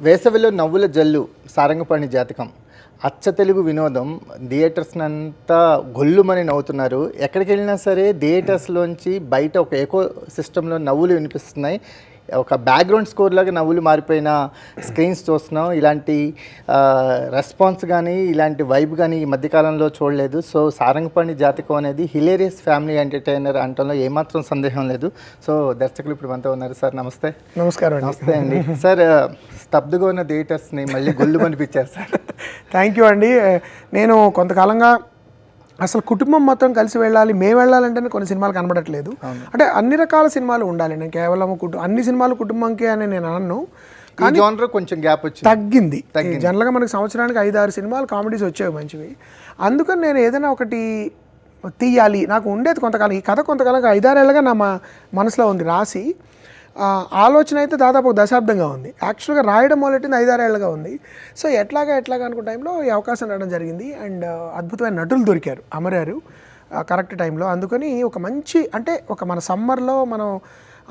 వేసవిలో నవ్వుల జల్లు సారంగపాణి జాతకం అచ్చ తెలుగు వినోదం థియేటర్స్నంతా గొల్లుమని నవ్వుతున్నారు. ఎక్కడికి వెళ్ళినా సరే థియేటర్స్లోంచి బయట ఒక ఎకో సిస్టంలో నవ్వులు వినిపిస్తున్నాయి. ఒక బ్యాక్గ్రౌండ్ స్కోర్ లాగా నవ్వులు మారిపోయిన స్క్రీన్స్ చూస్తున్నాం. ఇలాంటి రెస్పాన్స్ కానీ ఇలాంటి వైబ్ కానీ ఈ మధ్యకాలంలో చూడలేదు. సో సారంగపాణి జాతకం అనేది హిలేరియస్ ఫ్యామిలీ ఎంటర్టైనర్ అంటంలో ఏమాత్రం సందేహం లేదు. సో దర్శకులు ఇప్పుడు మనతో ఉన్నారు. సార్ నమస్తే. నమస్కారం. నమస్తే అండి. సార్ స్తబ్దుగా ఉన్న థియేటర్స్ని మళ్ళీ గొల్లు కనిపించారు సార్. థ్యాంక్ యూ అండి. నేను కొంతకాలంగా అసలు కుటుంబం మొత్తం కలిసి వెళ్ళాలి, మేము వెళ్ళాలంటేనే కొన్ని సినిమాలు కనబడట్లేదు. అంటే అన్ని రకాల సినిమాలు ఉండాలి. నేను కేవలం అన్ని సినిమాలు కుటుంబంకే అని నేను అనను. కానీ కొంచెం గ్యాప్ వచ్చింది, తగ్గింది. జనరల్గా మనకి సంవత్సరానికి 5-6 సినిమాలు కామెడీస్ వచ్చేవి మంచివి. అందుకని నేను ఏదైనా ఒకటి తీయాలి, నాకు ఉండేది కొంతకాలం, ఈ కథ కొంతకాలంగా 5-6 ఏళ్ళగా నా మనసులో ఉంది రాసి. ఆలోచన అయితే దాదాపు 1 దశాబ్దంగా ఉంది. యాక్చువల్గా రాయడం మొదలెట్టింది 5-6 ఏళ్ళగా ఉంది. సో ఎట్లాగా అనుకున్న టైంలో ఈ అవకాశం రావడం జరిగింది. అండ్ అద్భుతమైన నటులు దొరికారు, అమరారు కరెక్ట్ టైంలో. అందుకని ఒక మంచి అంటే మన సమ్మర్లో మనం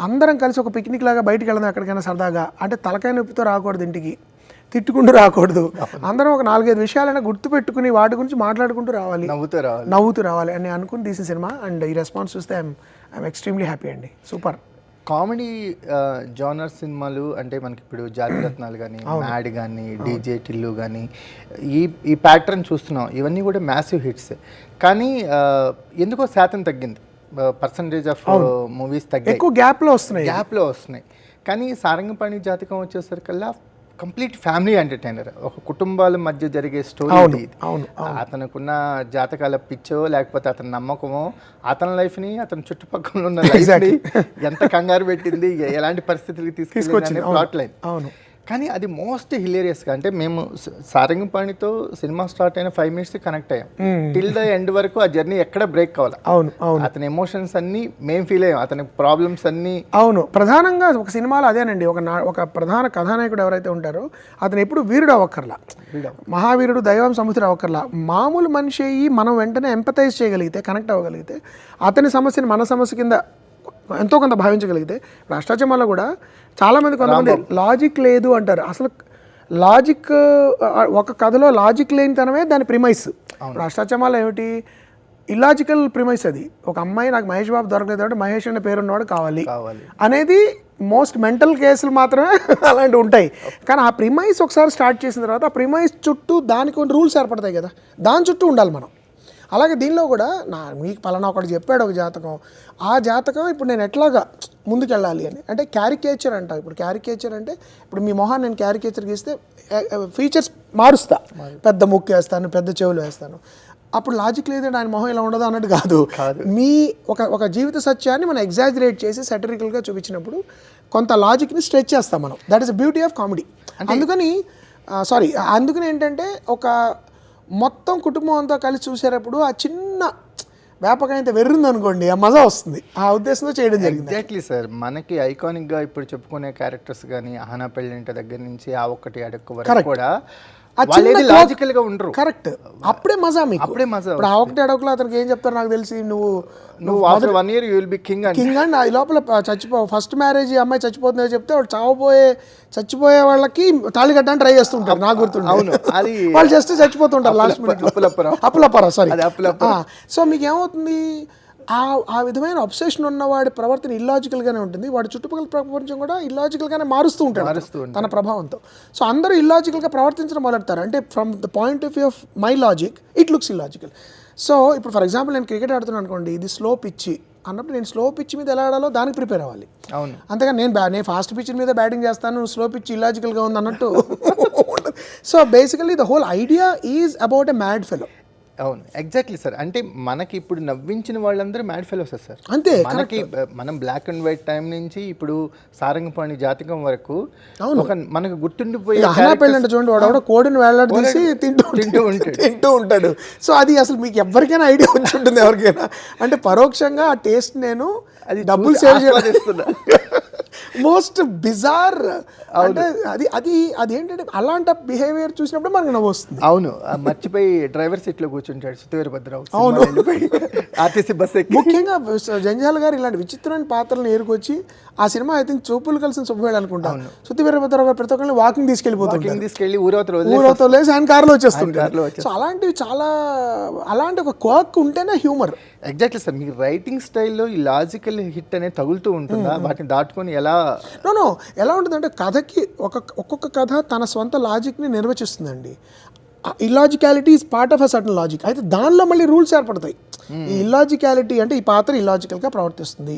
అందరం కలిసి ఒక పిక్నిక్ లాగా బయటికి వెళ్దాం ఎక్కడికైనా సరదాగా. అంటే తలకాయ నొప్పితో రాకూడదు, ఇంటికి తిట్టుకుంటూ రాకూడదు, అందరం ఒక 4-5 విషయాలైనా గుర్తుపెట్టుకుని వాటి గురించి మాట్లాడుకుంటూ రావాలి, నవ్వుతూ రావాలి అని అనుకుని తీసిన సినిమా. అండ్ ఈ రెస్పాన్స్ చూస్తే ఐఎమ్ ఎక్స్ట్రీమ్లీ హ్యాపీ అండి. సూపర్. కామెడీ జానర్ సినిమాలు అంటే మనకి ఇప్పుడు జాతిరత్నాలు కానీ, మ్యాడ్ కానీ, డీజే టిల్లు కానీ ఈ ప్యాటర్న్ చూస్తున్నాం. ఇవన్నీ కూడా మ్యాసివ్ హిట్స్. కానీ ఎందుకో శాతం తగ్గింది, పర్సంటేజ్ ఆఫ్ మూవీస్ తగ్గాయి, ఎక్కువ గ్యాప్లో వస్తున్నాయి. కానీ సారంగపాణి జాతకం వచ్చేసరికల్లా కంప్లీట్ ఫ్యామిలీ ఎంటర్టైనర్, ఒక కుటుంబాల మధ్య జరిగే స్టోరీ ఇది. అతనుకున్న జాతకాల పిచ్చో లేకపోతే అతని నమ్మకమో అతని లైఫ్ని, అతని చుట్టుపక్కల ఉన్న లైఫ్ని ఎంత కంగారు పెట్టింది, ఎలాంటి పరిస్థితులకి తీసుకొచ్చింది ప్లాట్ లైన్. కానీ అది మోస్ట్ హిలేరియస్గా, అంటే మేము సారంగపాణితో సినిమా స్టార్ట్ అయిన 5 minutes కనెక్ట్ అయ్యాం. టిల్ ద ఎండ్ వరకు ఆ జర్నీ ఎక్కడ బ్రేక్ కావాలి. అతని ఎమోషన్స్ అన్ని మేము ఫీల్ అయ్యాం, అతని ప్రాబ్లమ్స్ అన్ని. ప్రధానంగా ఒక సినిమాలో అదేనండి, ఒక ప్రధాన కథానాయకుడు ఎవరైతే ఉంటారో అతను ఎప్పుడు వీరుడు అవ్వక్కర్లా, మహావీరుడు దైవం సముద్రం అవ్వక్కర్లా, మామూలు మనిషి అయ్యి మనం వెంటనే ఎంపథైజ్ చేయగలిగితే, కనెక్ట్ అవ్వగలిగితే, అతని సమస్యని మన సమస్య కింద ఎంతో కొంత భావించగలిగితే. ఇప్పుడు అష్టాచమ్మాలో కూడా చాలామంది కొంతమంది లాజిక్ లేదు అంటారు. అసలు లాజిక్, ఒక కథలో లాజిక్ లేనితనమే దాని ప్రిమైస్. ఇప్పుడు అష్టాచమ్మాలో ఏమిటి, ఇలాజికల్ ప్రిమైస్ అది. ఒక అమ్మాయి నాకు మహేష్ బాబు దొరకలేదు అంటే మహేష్ అనే పేరున్నవాడు కావాలి అనేది మోస్ట్ మెంటల్ కేసులు మాత్రమే అలాంటివి ఉంటాయి. కానీ ఆ ప్రిమైస్ ఒకసారి స్టార్ట్ చేసిన తర్వాత ఆ ప్రిమైస్ చుట్టూ దానికి కొన్ని రూల్స్ ఏర్పడతాయి కదా, దాని చుట్టూ ఉండాలి మనం. అలాగే దీనిలో కూడా మీకు పలానా ఒకటి చెప్పాడు ఒక జాతకం, ఆ జాతకం ఇప్పుడు నేను ఎట్లాగా ముందుకెళ్ళాలి అని. అంటే క్యారికేచర్ అంట. ఇప్పుడు క్యారికేచర్ అంటే ఇప్పుడు మీ మొహాన్ని నేను క్యారికేచర్ గీస్తే ఫీచర్స్ మారుస్తా, పెద్ద ముక్కు వేస్తాను, పెద్ద చెవులు వేస్తాను. అప్పుడు లాజిక్ లేదంటే ఆయన మొహం ఇలా ఉండదు అన్నట్టు కాదు. మీ ఒక జీవిత సత్యాన్ని మనం ఎగ్జాజరేట్ చేసి సాటిరికల్గా చూపించినప్పుడు కొంత లాజిక్ని స్ట్రెచ్ చేస్తాం మనం. That is the beauty of comedy. అందుకని ఏంటంటే ఒక మొత్తం కుటుంబం అంతా కలిసి చూసేటప్పుడు ఆ చిన్న వ్యాపకం అయితే వెర్రింది అనుకోండి, ఆ మజా వస్తుంది. ఆ ఉద్దేశంతో చేయడం జరిగింది. Exactly sir. మనకి ఐకానిక్గా ఇప్పుడు చెప్పుకునే క్యారెక్టర్స్ కానీ, ఆహనా పెళ్ళింట దగ్గర నుంచి ఆ ఒక్కటి అడుక్కు వరకు కూడా లాజికల్ గా ఉండరు. కరెక్ట్. అప్పుడే మజా మీకు. ఇప్పుడు ఆ ఒకటి అడగలో అతనికి ఏం చెప్తారు నాకు తెలిసి, నువ్వు after 1 year you will be king and ఈ లోపల ఫస్ట్ మ్యారేజ్ అమ్మాయి చచ్చిపోతుందని చెప్తే వాడు చచ్చిపోయే వాళ్ళకి తాళి కట్టడానికి ట్రై చేస్తుంటారు. నాకు గుర్తుండే. అవును, అది వాళ్ళు జస్ట్ చచ్చిపోతుంటారు లాస్ట్ మినిట్. అప్పులప్పారా సారీ. సో మీకు ఏమవుతుంది, ఆ విధమైన అబ్సెషన్ ఉన్నవాడి ప్రవర్తన ఇల్లాజికల్గానే ఉంటుంది. వాడి చుట్టుపక్కల ప్రపంచం కూడా ఇల్లాజికల్గానే మారుస్తూ ఉంటాడు తన ప్రభావంతో. సో అందరూ ఇల్లాజికల్గా ప్రవర్తించడం మొదలెడతారు. అంటే from the point of view of my logic it looks illogical. So ఇప్పుడు ఫర్ ఎగ్జాంపుల్ నేను క్రికెట్ ఆడుతున్నాను అనుకోండి, ఇది స్లో పిచ్ అన్నప్పుడు నేను స్లో పిచ్ మీద ఎలా ఆడాలో దానికి ప్రిపేర్ అవ్వాలి. అంతేగా నేను ఫాస్ట్ పిచ్ మీద బ్యాటింగ్ చేస్తాను, స్లో పిచ్ ఇల్లాజికల్గా ఉంది అన్నట్టు. So basically the whole idea is about a mad fellow. అవును, ఎగ్జాక్ట్లీ సార్. అంటే మనకి ఇప్పుడు నవ్వించిన వాళ్ళందరూ మ్యాడ్ ఫెలోస్ సార్. అంతే. మనకి మనం బ్లాక్ అండ్ వైట్ టైం నుంచి ఇప్పుడు సారంగపాణి జాతకం వరకు మనకు గుర్తుండిపోయి చూడండి, వాడు కోడిని వేలాడదీసి తింటూ ఉంటాడు. సో అది అసలు మీకు ఎవరికైనా ఐడియా వచ్చి ఉంటుంది, ఎవరికైనా. అంటే పరోక్షంగా ఆ టేస్ట్ నేను డబ్బులు సేవ్ చేస్తున్నా. Most bizarre. అంటే అది అది అదేంటంటే అలాంటి బిహేవియర్ చూసినప్పుడు మనకు నవ్వు వస్తుంది. అవును, మర్చిపోయి డ్రైవర్ సీట్ లో కూర్చుంటాడు సుతీరభద్రరావు. అవును, ఆర్టీసీ బస్ ఎక్కి. ముఖ్యంగా జంజాల గారు ఇలాంటి విచిత్రమైన పాత్రలను ఏరుకొచ్చి ఆ సినిమా ఐ థింక్ చూపులు కలిసిన శుభవేళ అనుకుంటాను. సుతీరభద్రరావు గారు ప్రతి ఒక్కరిని వాకింగ్ తీసుకెళ్ళి ఊరవతలు లేసి ఆయన కారులో వచ్చేస్తుంటారు. సో అలాంటివి చాలా, అలాంటి ఒక క్వర్క్ ఉంటేనే హ్యూమర్. ఎగ్జాక్ట్లీ సార్, మీ రైటింగ్ స్టైల్లో ఈ లాజికల్ హిట్ అనేది తగులుతూ ఉంటుందా? వాటిని దాటుకొని ఎలా? నో ఎలా ఉంటుందంటే కథకి ఒక్కొక్క కథ తన సొంత లాజిక్ని నిర్వచిస్తుందండి. Illogicality is part of a certain logic. అయితే దానిలో మళ్ళీ రూల్స్ ఏర్పడతాయి. ఈ ఇల్లాజికాలిటీ అంటే ఈ పాత్ర ఇల్లాజికల్గా ప్రవర్తిస్తుంది,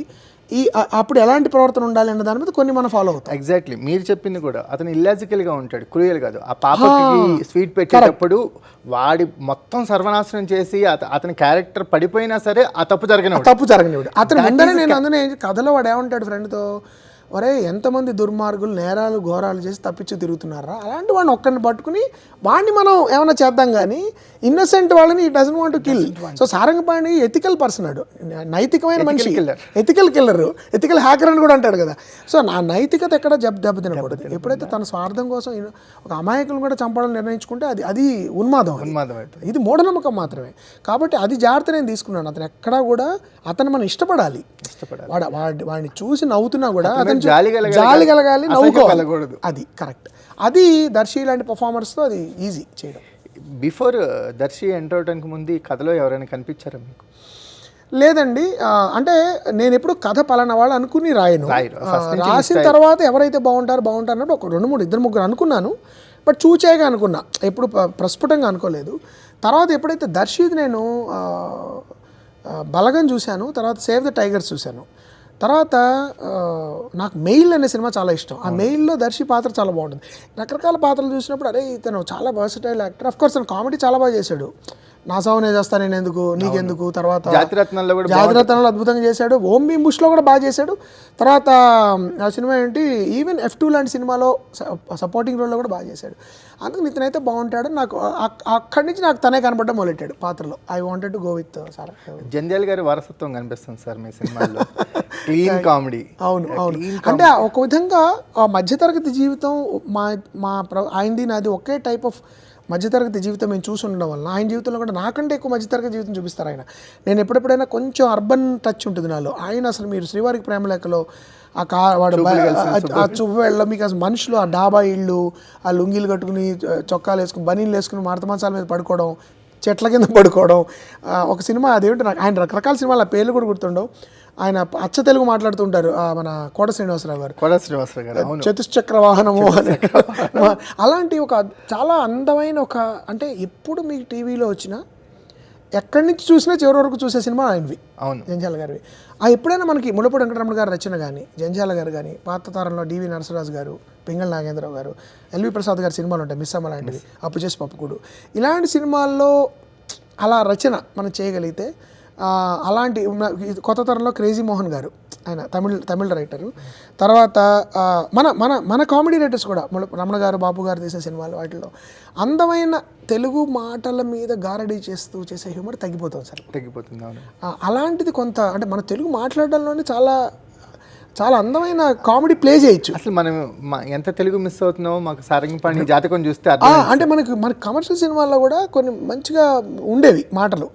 అప్పుడు ఎలాంటి ప్రవర్తన ఉండాలి అన్న దాని మీద కొన్ని మనం ఫాలో అవుతాం. ఎగ్జాక్ట్లీ, మీరు చెప్పింది కూడా అతను ఇల్లాజికల్ గా ఉంటాడు, క్రూయల్ కాదు. ఆ పాపకి స్వీట్ పెట్టేటప్పుడు వాడి మొత్తం సర్వనాశనం చేసి అతని క్యారెక్టర్ పడిపోయినా సరే ఆ తప్పు జరగనివాడు. అతను ముందరే నేను అందునే కథలో వాడు ఏమంటాడు ఫ్రెండ్తో, ఒరే ఎంతమంది దుర్మార్గులు నేరాలు ఘోరాలు చేసి తప్పించి తిరుగుతున్నారా, అలాంటి వాడిని ఒక్కరిని పట్టుకుని వాడిని మనం ఏమైనా చేద్దాం కానీ ఇన్నసెంట్ వాళ్ళని ఈ doesn't want to kill. So Sarangapani ethical person, అడు నైతికమైన మనిషి, ఎథికల్ కిల్లర్, ఎథికల్ హ్యాకర్ అని కూడా అంటాడు కదా. సో నా నైతికత ఎక్కడ దెబ్బతినకూడదు. ఎప్పుడైతే తన స్వార్థం కోసం ఒక అమాయకులను కూడా చంపడం నిర్ణయించుకుంటే అది ఉన్మాదం. ఇది మూఢనమ్మకం మాత్రమే. కాబట్టి అది జాగ్రత్త నేను తీసుకున్నాను. అతను ఎక్కడా కూడా అతను మనం ఇష్టపడాలి. వాడిని చూసి నవ్వుతున్నా కూడా అతను జాలి కలగాలి, నవ్వుకోవాలి. అది కరెక్ట్. అది దర్శి లాంటి పర్ఫార్మర్స్తో అది ఈజీ చేయడం. బిఫోర్ దర్శి ఎంటర్ అవడానికి ముందు ఈ కథలో ఎవరైనా కనిపించారా మీకు? లేదండి, అంటే నేను ఎప్పుడు కథ పలానా వాళ్ళు అనుకుని రాయను. రాసిన తర్వాత ఎవరైతే బాగుంటారు అన్నట్టు ఒక 2-3 అనుకున్నాను. బట్ చూచేగా అనుకున్నా, ఎప్పుడు ప్రస్ఫుటంగా అనుకోలేదు. తర్వాత ఎప్పుడైతే దర్శిది నేను బలగం చూశాను, తర్వాత సేవ్ ద టైగర్స్ చూశాను, తర్వాత నాకు మెయిల్ అనే సినిమా చాలా ఇష్టం. ఆ మెయిల్లో దర్శి పాత్ర చాలా బాగుంటుంది. రకరకాల పాత్రలు చూసినప్పుడు అరే ఇతను చాలా వర్సటైల్ యాక్టర్. ఆఫ్ కోర్స్ తను కామెడీ చాలా బాగా చేశాడు. నా సావు నేను చేస్తాను, నేను ఎందుకు నీకెందుకు, తర్వాత జాతిరత్నంలో అద్భుతంగా చేశాడు. ఓం భీమ్ బుష్లో కూడా బాగా చేశాడు. తర్వాత ఆ సినిమా ఏంటి, ఈవెన్ F2 లాంటి సినిమాలో సపోర్టింగ్ రోల్లో కూడా బాగా చేశాడు. అందుకని ఇతనైతే బాగుంటాడు. నాకు అక్కడి నుంచి నాకు తనే కనబడ్డం మొదలెట్టాడు పాత్రలో. I wanted to go with sir. Jandhyala గారి వారసత్వం కనిపిస్తుంది సార్ మీ సినిమాలో. Clean comedy. అవును. అంటే ఒక విధంగా ఆ మధ్యతరగతి జీవితం ఆయనది నాది ఒకే టైప్ ఆఫ్ మధ్యతరగతి జీవితం మేము చూసి ఉండడం వల్ల ఆయన జీవితంలో కూడా నాకంటే ఎక్కువ మధ్యతరగతి జీవితం చూపిస్తారు ఆయన. నేను ఎప్పుడెప్పుడైనా కొంచెం అర్బన్ టచ్ ఉంటుంది నాలో. ఆయన అసలు మీరు శ్రీవారికి ప్రేమలేఖలో వాడు ఆ చువ్వేళ్ళలో మీకు అసలు మనుషులు, ఆ డాబా ఇళ్ళు, ఆ లుంగీలు కట్టుకుని చొక్కాలు వేసుకుని బనీలు వేసుకుని మారతమాసాల మీద పడుకోవడం, చెట్ల కింద పడుకోవడం. ఒక సినిమా అదేంటి నాకు ఆయన రకరకాల సినిమాలు ఆ పేర్లు కూడా గుర్తుండవు. ఆయన అచ్చ తెలుగు మాట్లాడుతుంటారు, మన కోట శ్రీనివాసరావు గారు చతుశ్చక్ర వాహనము అలాంటి ఒక చాలా అందమైన ఒక, అంటే ఎప్పుడు మీకు టీవీలో వచ్చినా ఎక్కడి నుంచి చూసినా చివరి వరకు చూసే సినిమా ఆయనవి. అవును, జంధ్యాల గారివి. ఎప్పుడైనా మనకి ముళ్ళపూడి వెంకటరమణ గారి రచన కానీ, జంధ్యాల గారు కానీ, పాత తరంలో డివి నరసరాజు గారు, పింగళ నాగేంద్రరావు గారు, ఎల్వి ప్రసాద్ గారి సినిమాలు ఉంటాయి, మిస్సమ్మ లాంటివి, అప్పు చేసి పప్పుకుడు, ఇలాంటి సినిమాల్లో అలా రచన మనం చేయగలిగితే, అలాంటి కొత్త తరంలో క్రేజీ మోహన్ గారు, ఆయన తమిళ రైటరు. తర్వాత మన మన మన కామెడీ రైటర్స్ కూడా రమణ గారు, బాపు గారు తీసే సినిమాలు వాటిలో అందమైన తెలుగు మాటల మీద గారడీ చేసే హ్యూమర్ తగ్గిపోతుంది. అలాంటిది కొంత, అంటే మన తెలుగు మాట్లాడడంలోనే చాలా అందమైన కామెడీ ప్లే చేయొచ్చు. అసలు మనం ఎంత తెలుగు మిస్ అవుతున్నామో మాకు సారంగపాణి జాతకం చూస్తే అంటే మన కమర్షియల్ సినిమాల్లో కూడా కొన్ని మంచిగా ఉండేవి మాటలు.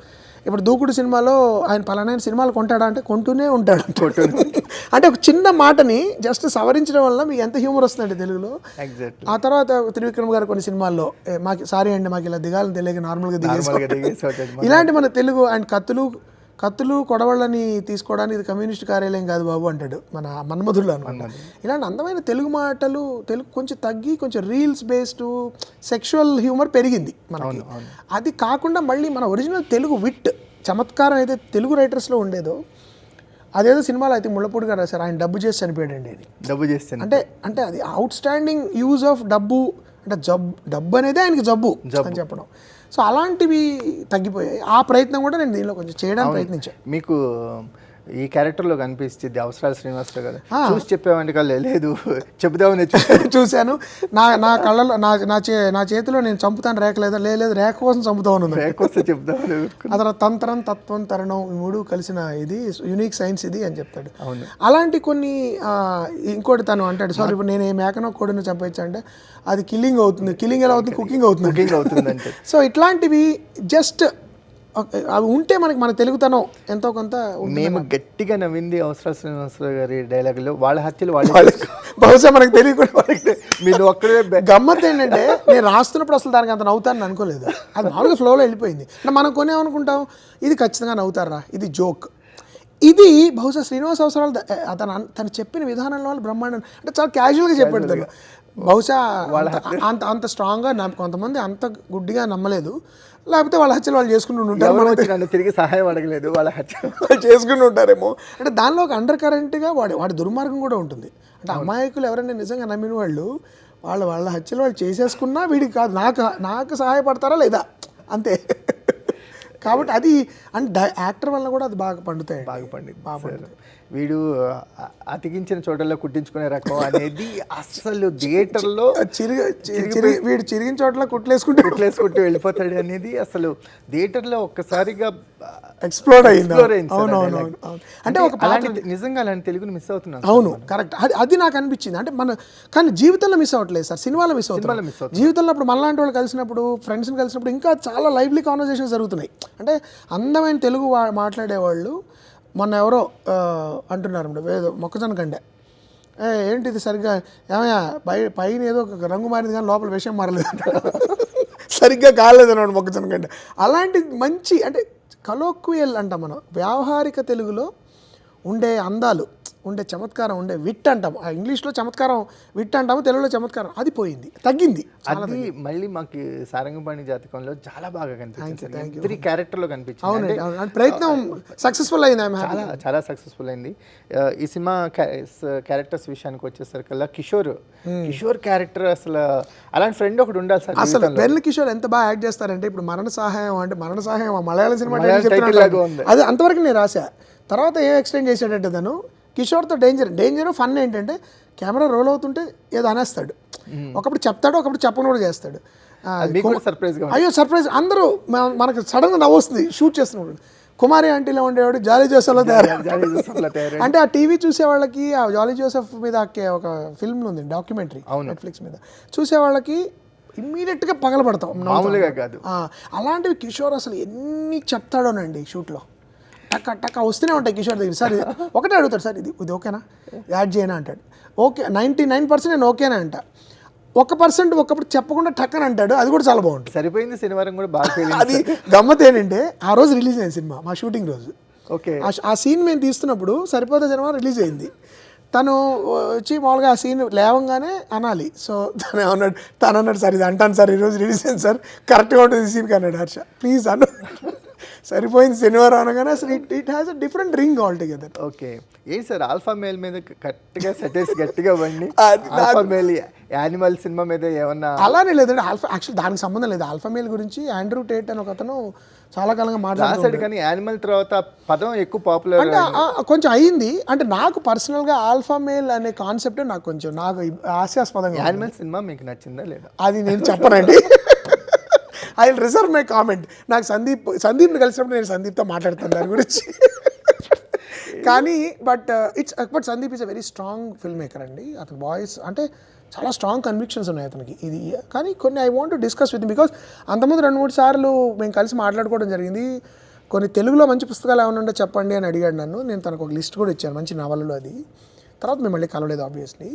ఇప్పుడు దూకుడు సినిమాలో ఆయన పలానా సినిమాలు కొంటాడా అంటే కొంటూనే ఉంటాడు. అంటే ఒక చిన్న మాటని జస్ట్ సవరించడం వల్ల మీకు ఎంత హ్యూమర్ వస్తుందండి తెలుగులో. ఆ తర్వాత త్రివిక్రమ్ గారు కొన్ని సినిమాల్లో మాకు సారీ అండి మాకు ఇలా దిగాలని తెలియక నార్మల్గా దిగేసి ఇలాంటి మన తెలుగు అండ్ కత్తులు కొడవళ్ళని తీసుకోవడానికి ఇది కమ్యూనిస్ట్ కార్యాలయం కాదు బాబు అంటాడు మన మన్మధుల్లో అనమాట. ఇలాంటి అందమైన తెలుగు మాటలు కొంచెం తగ్గి కొంచెం రీల్స్ బేస్డ్ సెక్షువల్ హ్యూమర్ పెరిగింది మనకి. అది కాకుండా మళ్ళీ మన ఒరిజినల్ తెలుగు విట్ చమత్కారం అయితే తెలుగు రైటర్స్లో ఉండేదో అదేదో సినిమాలో అయితే ముళ్ళపూడి గారు రాశారు, ఆయన డబ్బు చేసి చనిపోయాడండి. అంటే అది అవుట్ స్టాండింగ్ యూజ్ ఆఫ్ డబ్బు, అంటే డబ్బు అనేది ఆయనకి జబ్బు అని చెప్పడం. సో అలాంటివి తగ్గిపోయాయి. ఆ ప్రయత్నం కూడా నేను దీనిలో కొంచెం చేయడానికి ప్రయత్నించాను. మీకు ఈ క్యారెక్టర్లో కనిపిస్తుంది అవసరాలు శ్రీనివాసరావు గారు. చూసి చెప్పేవాడి కల్లా లేదు చెబుదామని చూశాను. నా కళ్ళలో నా చేతిలో నేను చంపుతాను రేఖ లేదా లేదు రేఖ కోసం చంపుతాను, రేఖ కోసం చెప్దామని. ఆ తర్వాత తంత్రం తత్వం తరుణం ఈ మూడు కలిసిన ఇది యూనిక్ సైన్స్ ఇది అని చెప్తాడు. అవును. అలాంటి కొన్ని ఇంకోటి తను అంటాడు, సారీ ఇప్పుడు నేను ఏ మేకనో కోడినో చంపేయచ్చు అంటే అది కిల్లింగ్ అవుతుంది. కిల్లింగ్ ఎలా అవుతుంది? కుకింగ్ అవుతుంది అంటే. సో ఇట్లాంటివి జస్ట్ అవి ఉంటే మన తెలుగుతనం ఎంతో కొంత. మేము గట్టిగా నవ్వింది అవసరాలు శ్రీనివాసరావు గారి డైలాగులో వాళ్ళ హత్యలు వాళ్ళ బహుశా మనకు తెలియకుండా మీరు ఒక్కడే. గమ్మత్ ఏంటంటే నేను రాస్తున్నప్పుడు అసలు దానికి అంత నవ్వుతానని అనుకోలేదు. అది మామూలుగా ఫ్లోలో వెళ్ళిపోయింది. అంటే మనం కొనేమనుకుంటాం ఇది ఖచ్చితంగా నవ్వుతారా, ఇది జోక్. ఇది బహుశా శ్రీనివాస అవసరాలు తను చెప్పిన విధానంలో వాళ్ళు బ్రహ్మాండం అంటే చాలా క్యాజువల్గా చెప్పాడు తను. బహుశా అంత స్ట్రాంగ్గా కొంతమంది అంత గుడ్డిగా నమ్మలేదు, లేకపోతే వాళ్ళ హత్యలు వాళ్ళు చేసుకుంటూ ఉంటారు, తిరిగి సహాయం అడగలేదు, వాళ్ళ హత్యలు వాళ్ళు చేసుకుంటూ ఉంటారేమో. అంటే దానిలో ఒక అండర్ కరెంట్గా వాడి దుర్మార్గం కూడా ఉంటుంది. అంటే అమాయకులు ఎవరైనా నిజంగా నమ్మిన వాళ్ళు వాళ్ళ హత్యలు వాళ్ళు చేసేసుకున్నా వీడికి కాదు నాకు సహాయపడతారా లేదా అంతే. కాబట్టి అది అంటే యాక్టర్ వల్ల కూడా అది బాగా పండుతాయి. బాగా పండుతుంది. వీడు అతికించిన చోటల్లో కుట్టించుకునే రకం అనేది అసలు థియేటర్లో వీడు చిరిగిన చోట్ల కుట్లేసుకుంటూ వెళ్ళిపోతాడు అనేది అసలు థియేటర్లో ఒక్కసారిగా ఎక్స్ప్లోర్ అయింది. అంటే ఒక నిజంగా అలాంటి తెలుగుని మిస్ అవుతున్నాను. అవును, కరెక్ట్. అది నాకు అనిపించింది. అంటే కానీ జీవితంలో మిస్ అవ్వట్లేదు సార్, సినిమాలో మిస్ అవుతున్నాం. జీవితంలో ఇప్పుడు మనలాంటి వాళ్ళు కలిసినప్పుడు, ఫ్రెండ్స్ని కలిసినప్పుడు ఇంకా చాలా లైవ్లీ కాన్వర్సేషన్స్ జరుగుతున్నాయి. అంటే అందమైన తెలుగు మాట్లాడేవాళ్ళు మొన్న ఎవరో అంటున్నారు మొక్కజొన్న కండే ఏంటిది సరిగ్గా ఏమయ్యా పైన ఏదో ఒక రంగు మారింది కానీ లోపల విషయం మారలేదు సరిగ్గా కాలేదు అన్నాడు మొక్కజొన్న కండే. అలాంటి మంచి అంటే కలోక్వియల్ అంటాం మనం, వ్యావహారిక తెలుగులో ఉండే అందాలు, ఉండే చమత్కారం, ఉండే విట్ అంటాము. ఆ ఇంగ్లీష్లో చమత్కారం విట్ అంటాము, తెలుగులో చమత్కారం అది పోయింది, తగ్గింది. అది మళ్ళీ మాకు సారంగపాణి జాతకంలో చాలా బాగా కనిపించింది. క్యారెక్టర్లో కనిపించింది. అవును, ప్రయత్నం సక్సెస్ఫుల్ అయింది. చాలా సక్సెస్ఫుల్ అయింది. ఈ సినిమా క్యారెక్టర్స్ విషయానికి వచ్చేసరికల్లా కిషోర్ క్యారెక్టర్ అసలు అలాంటి ఫ్రెండ్ ఒకటి ఉండాలి సార్. అసలు వెర్ల కిషోర్ ఎంత బాగా యాక్ట్ చేస్తారంటే ఇప్పుడు మరణ సహాయం మలయాళం సినిమా అది అంతవరకు నేను రాశా. తర్వాత ఏం ఎక్స్ప్లెయిన్ చేశాడంటే తను కిషోర్తో డేంజర్ ఫన్ ఏంటంటే కెమెరా రోల్ అవుతుంటే ఏదో అనేస్తాడు, ఒకప్పుడు చెప్తాడు, ఒకప్పుడు చెప్పను కూడా చేస్తాడు. అయ్యో సర్ప్రైజ్ అందరూ మనకు సడన్గా నవ్వొస్తుంది షూట్ చేస్తున్నప్పుడు. కుమారి ఆంటీలో ఉండేవాడు జాలీ జోసెఫ్లో తయారు. అంటే ఆ టీవీ చూసే వాళ్ళకి ఆ జాలీ జోసెఫ్ మీద ఒక ఫిల్మ్ ఉంది, డాక్యుమెంటరీ నెట్ఫ్లిక్స్ మీద, చూసే వాళ్ళకి ఇమ్మీడియట్గా పగలబడతాం. మామూలుగా కాదు. అలాంటివి కిషోర్ అసలు ఎన్ని చెప్తాడోనండి షూట్లో, టక్క వస్తూనే ఉంటాయి కిషోర్ దగ్గర. సార్ ఒకటే అడుగుతాడు, సార్ ఇది ఓకేనా, యాడ్ చేయనా అంటాడు. ఓకే 99% నేను ఓకేనా అంట. 1% ఒకప్పుడు చెప్పకుండా టక్కని అంటాడు, అది కూడా చాలా బాగుంటుంది. సరిపోయింది. శనివారం కూడా బాగా అది గమ్మత్ ఏంటంటే ఆ రోజు రిలీజ్ అయింది సినిమా, మా షూటింగ్ రోజు. ఓకే, ఆ సీన్ మేము తీస్తున్నప్పుడు సరిపోతే సినిమా రిలీజ్ అయింది. తను వచ్చి మామూలుగా ఆ సీన్ లేవంగానే అనాలి. సో తను అన్నాడు సార్ ఇది అంటాను సార్ ఈరోజు రిలీజ్ అయింది సార్, కరెక్ట్గా ఉంటుంది ఈ సీన్కి అన్నాడు. హర్ష ప్లీజ్ అన్న సరిపోయింది శనివారం అనగానే అసలు it has a different ring all together. Okay, ఏంటి సార్ ఆల్ఫా మేల్ మీద గట్టిగా బండి ఆల్ఫా మేల్ యానిమల్ సినిమా మీద ఏమన్నా? అలానే లేదండి, యాక్చువల్లీ దానికి సంబంధం లేదు. ఆల్ఫా మేల్ గురించి ఆండ్రూ టేట్ అని ఒక అతను చాలా కాలంగా మాట్లాడాడు, కానీ యానిమల్ తర్వాత పదం ఎక్కువ పాపులర్ అంటే కొంచెం అయ్యింది. అంటే నాకు పర్సనల్గా ఆల్ఫా మేల్ అనే కాన్సెప్ట్ నాకు హాస్యాస్పదంగా. యానిమల్ సినిమా మీకు నచ్చిందా లేదా అది నేను చెప్పనండి. I will reserve my comment. నాకు సందీప్ని కలిసినప్పుడు నేను సందీప్తో మాట్లాడుతాను దాని గురించి. కానీ but Sandeep is a very strong film maker అండి. అతని వాయిస్ అంటే చాలా స్ట్రాంగ్ కన్విక్షన్స్ ఉన్నాయి అతనికి. ఇది కానీ కొన్ని I want to discuss with because అంతకుముందు 2-3 సార్లు మేము కలిసి మాట్లాడుకోవడం జరిగింది. కొన్ని తెలుగులో మంచి పుస్తకాలు ఏమైనా ఉంటే చెప్పండి అని అడిగాడు నన్ను. నేను తనకు ఒక లిస్ట్ కూడా ఇచ్చాను మంచి నవలలు. అది తర్వాత మేము మళ్ళీ కలవలేదు obviously.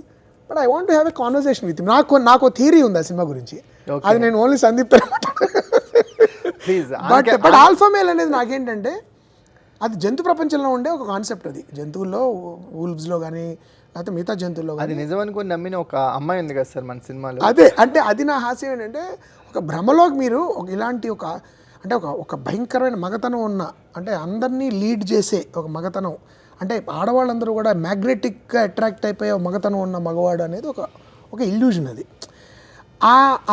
But I want to have a conversation with నాకు థియరీ ఉంది ఆ సినిమా గురించి. అది నేను only Sandeep but alpha male అనేది నాకేంటంటే అది జంతు ప్రపంచంలో ఉండే ఒక కాన్సెప్ట్. అది జంతువుల్లో వూల్వ్స్లో కానీ లేకపోతే మిగతా జంతువుల్లో అది నిజం అనుకుని నమ్మిన ఒక అమ్మాయి ఉంది కదా సార్ మన సినిమాలో. అదే అంటే అది నా హాస్యం ఏంటంటే ఒక భ్రమలోకి మీరు ఇలాంటి ఒక భయంకరమైన మగతనం ఉన్న, అంటే అందరినీ లీడ్ చేసే ఒక మగతనం, అంటే ఆడవాళ్ళందరూ కూడా మ్యాగ్నెటిక్గా అట్రాక్ట్ అయిపోయే మగతనం ఉన్న మగవాడు అనేది ఒక ఇల్యూజన్. అది